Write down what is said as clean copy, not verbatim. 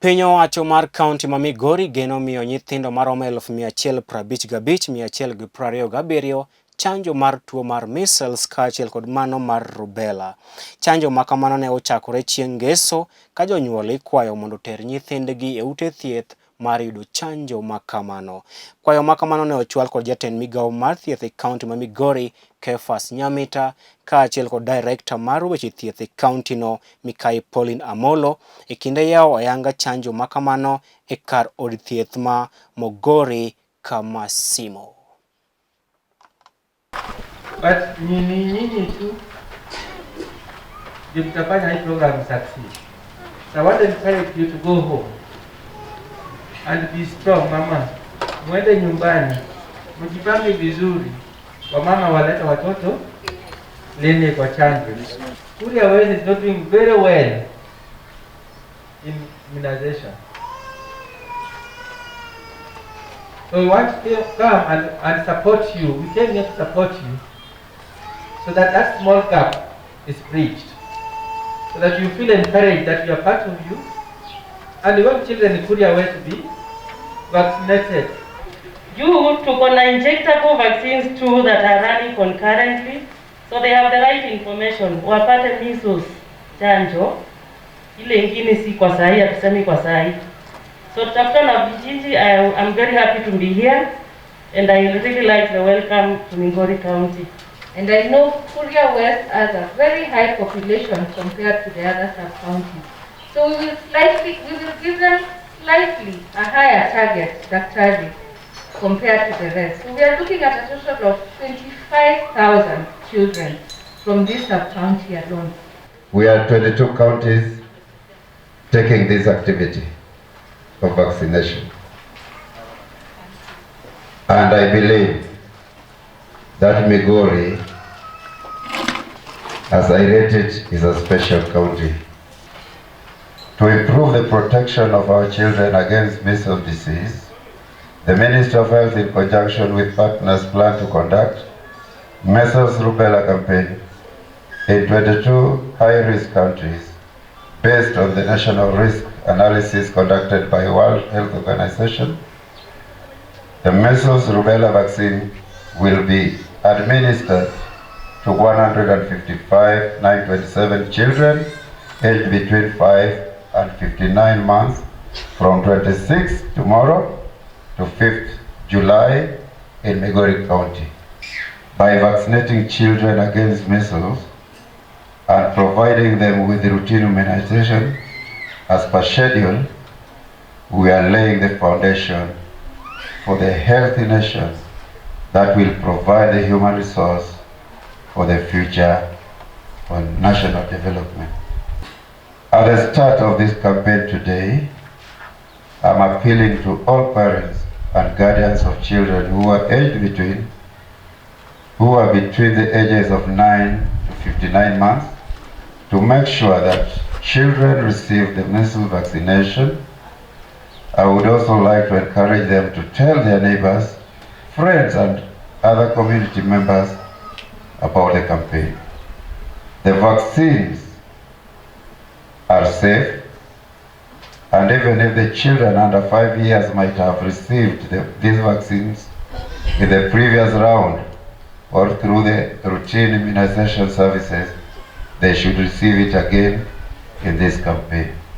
Piny owacho mar kaunti ma Migori geno miyo nyithindo maromo 155,127 chanjo mar tuo mar measles kaachiel kod mano mar rubella. Chanjo ma kamano ne ochakore chieng' Ngeso ka jonyuol ikwayo mondo oter nyithindgi e ute thieth mar yudo chanjo ma kamano. Kwayo ma kamano ne ochwal kod jatend migawo mar thieth e kaunti ma Migori, Kefas Nyamita, kaachiel kod director mar weche thieth e kaunti no, Mikai Pauline Amolo, e kinde yawo ayanga chanjo ma kamano e kar od thieth ma Mogori Kamasimo. But nyinyi tu ndio mtafanya hii program succeed. So I want to encourage you to go home and be strong, mama. Mwende nyumbani, mjipange vizuri. Wamama waleta watoto lene kwa chanjo. Kuria West is not doing very well in immunization. So we want to come and support you. We came here to support you so that that small gap is bridged. So that you feel encouraged that we are part of you. And we want children in Kuria West to be vaccinated. You took on injectable vaccines too that are running concurrently, so they have the right information. Wapate measles chanjo, ile ingine si kwa sahi, hatusemi kwa sahi. So tutafuta na vijiji. I'm very happy to be here, and I really like the welcome to Migori County. And I know Kuria West has a very high population compared to the other sub-counties. So we will give them slightly a higher target, daktari, compared to the rest. So we are looking at a total of 25,000 children from this sub-county alone. We are 22 counties taking this activity of vaccination. And I believe that Migori, as I rate it, is a special county. To improve the protection of our children against measles disease, the Ministry of Health, in conjunction with partners, plan to conduct measles rubella campaign in 22 high-risk countries based on the national risk analysis conducted by World Health Organization. The measles rubella vaccine will be administered to 155,927 children aged between 5 and 59 months from 26th tomorrow to 5th July in Migori County. By vaccinating children against measles and providing them with routine immunization as per schedule, we are laying the foundation for the healthy nation that will provide the human resource for the future for national development. At the start of this campaign today, I'm appealing to all parents and guardians of children who are between the ages of 9 to 59 months to make sure that children receive the measles vaccination. I would also like to encourage them to tell their neighbors, friends, and other community members about the campaign. The vaccines are safe, and even if the children under 5 years might have received these vaccines in the previous round or through the routine immunization services, they should receive it again in this campaign.